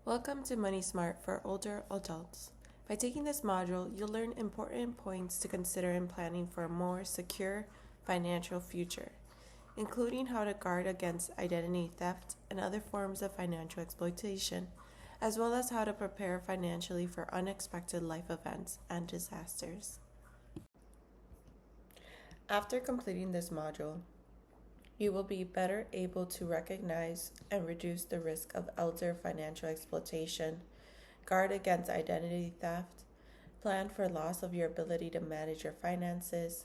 Welcome to Money Smart for older adults. By taking this module, you'll learn important points to consider in planning for a more secure financial future, including how to guard against identity theft and other forms of financial exploitation, as well as how to prepare financially for unexpected life events and disasters. After completing this module, you will be better able to recognize and reduce the risk of elder financial exploitation, guard against identity theft, plan for loss of your ability to manage your finances,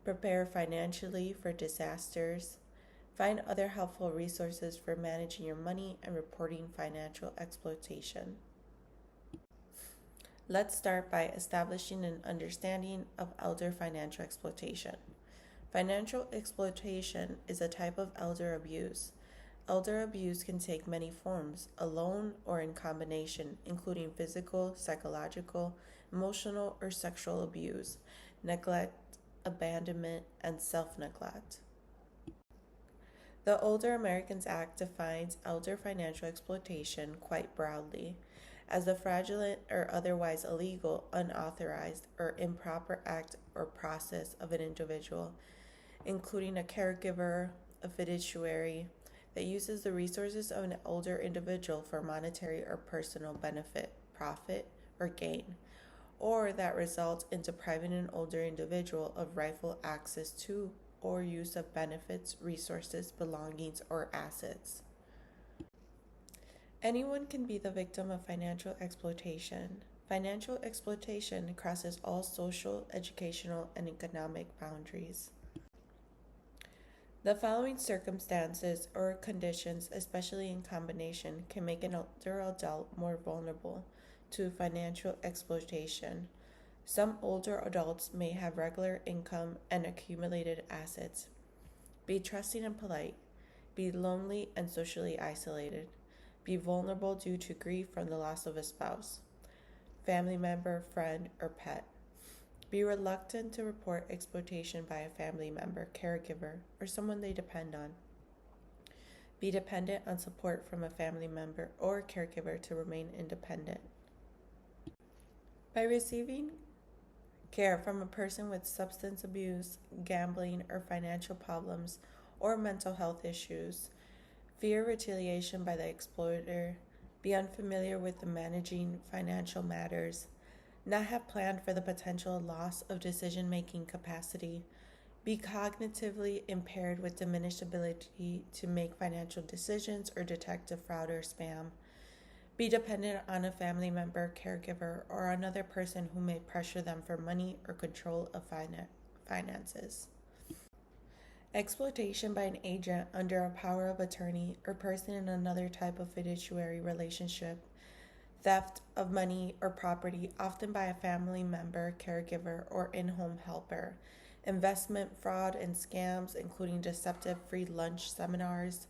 prepare financially for disasters, find other helpful resources for managing your money and reporting financial exploitation. Let's start by establishing an understanding of elder financial exploitation. Financial exploitation is a type of elder abuse. Elder abuse can take many forms, alone or in combination, including physical, psychological, emotional, or sexual abuse, neglect, abandonment, and self-neglect. The Older Americans Act defines elder financial exploitation quite broadly as the fraudulent or otherwise illegal, unauthorized, or improper act or process of an individual, including a caregiver, a fiduciary, that uses the resources of an older individual for monetary or personal benefit, profit, or gain, or that results in depriving an older individual of rightful access to or use of benefits, resources, belongings, or assets. Anyone can be the victim of financial exploitation. Financial exploitation crosses all social, educational, and economic boundaries. The following circumstances or conditions, especially in combination, can make an older adult more vulnerable to financial exploitation. Some older adults may have regular income and accumulated assets, be trusting and polite, be lonely and socially isolated, be vulnerable due to grief from the loss of a spouse, family member, friend, or pet. Be reluctant to report exploitation by a family member, caregiver, or someone they depend on. Be dependent on support from a family member or caregiver to remain independent. By receiving care from a person with substance abuse, gambling, or financial problems, or mental health issues, fear retaliation by the exploiter, be unfamiliar with the managing financial matters, not have planned for the potential loss of decision-making capacity, be cognitively impaired with diminished ability to make financial decisions or detect a fraud or spam, be dependent on a family member, caregiver, or another person who may pressure them for money or control of finances. Exploitation by an agent under a power of attorney or person in another type of fiduciary relationship, theft of money or property, often by a family member, caregiver, or in-home helper, investment fraud and scams, including deceptive free lunch seminars,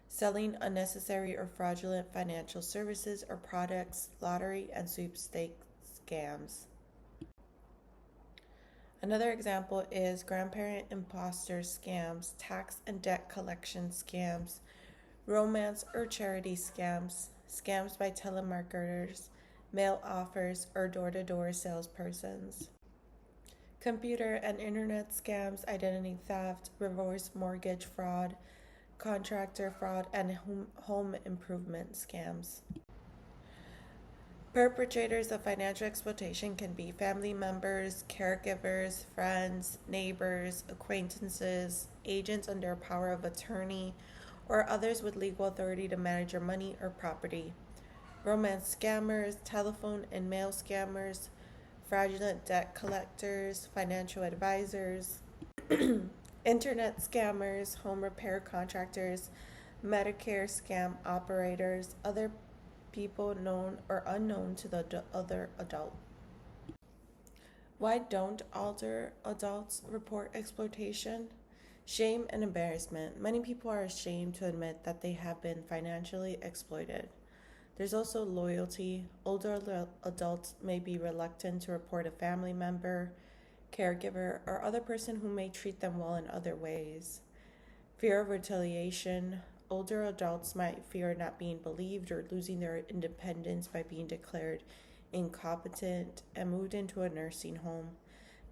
selling unnecessary or fraudulent financial services or products, lottery and sweepstakes scams. Another example is grandparent imposter scams, tax and debt collection scams, romance or charity scams, scams by telemarketers, mail offers, or door-to-door salespersons. Computer and internet scams, identity theft, reverse mortgage fraud, contractor fraud, and home improvement scams. Perpetrators of financial exploitation can be family members, caregivers, friends, neighbors, acquaintances, agents under a power of attorney, or others with legal authority to manage your money or property. Romance scammers, telephone and mail scammers, fraudulent debt collectors, financial advisors, internet scammers, home repair contractors, Medicare scam operators, other people known or unknown to the other adult. Why don't older adults report exploitation? Shame and embarrassment. Many people are ashamed to admit that they have been financially exploited. There's also loyalty. Older adults may be reluctant to report a family member, caregiver, or other person who may treat them well in other ways. Fear of retaliation. older adults might fear not being believed or losing their independence by being declared incompetent and moved into a nursing home.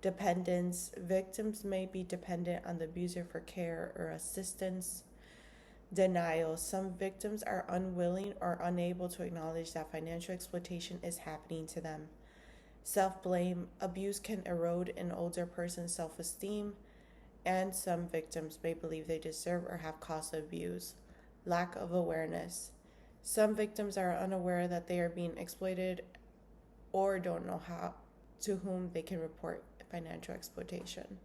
Dependence. Victims may be dependent on the abuser for care or assistance. Denial. Some victims are unwilling or unable to acknowledge that financial exploitation is happening to them. Self-blame. Abuse can erode an older person's self-esteem, and some victims may believe they deserve or have caused the abuse. Lack of awareness. Some victims are unaware that they are being exploited or don't know how to whom they can report financial exploitation.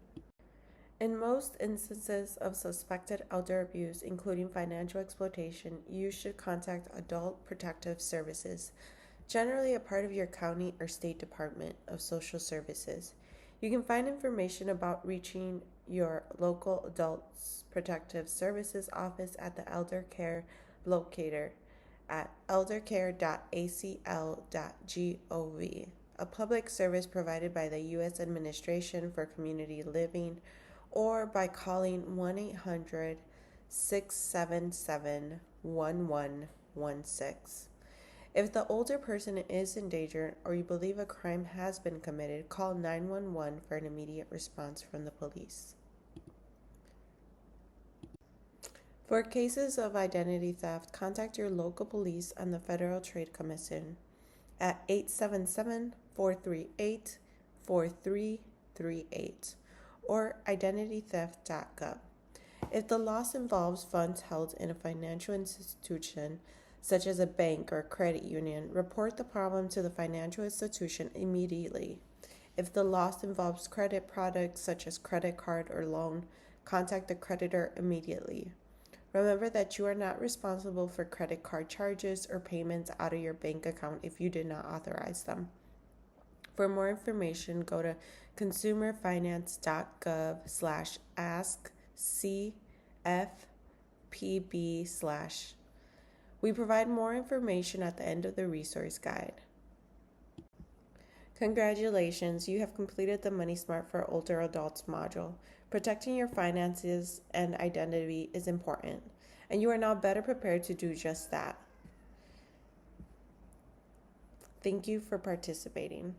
In most instances of suspected elder abuse, including financial exploitation, you should contact Adult Protective Services, generally a part of your county or state department of social services. You can find information about reaching your local Adult Protective Services office at the Elder Care locator at eldercare.acl.gov, a public service provided by the U.S. Administration for Community Living, or by calling 1-800-677-1116. If the older person is in danger or you believe a crime has been committed, call 911 for an immediate response from the police. For cases of identity theft, contact your local police and the Federal Trade Commission at 877-438-4338 or identitytheft.gov. If the loss involves funds held in a financial institution, such as a bank or credit union, report the problem to the financial institution immediately. If the loss involves credit products such as credit card or loan, contact the creditor immediately. Remember that you are not responsible for credit card charges or payments out of your bank account if you did not authorize them. For more information, go to consumerfinance.gov/askcfpb/. We provide more information at the end of the resource guide. Congratulations, you have completed the Money Smart for Older Adults module. Protecting your finances and identity is important, and you are now better prepared to do just that. Thank you for participating.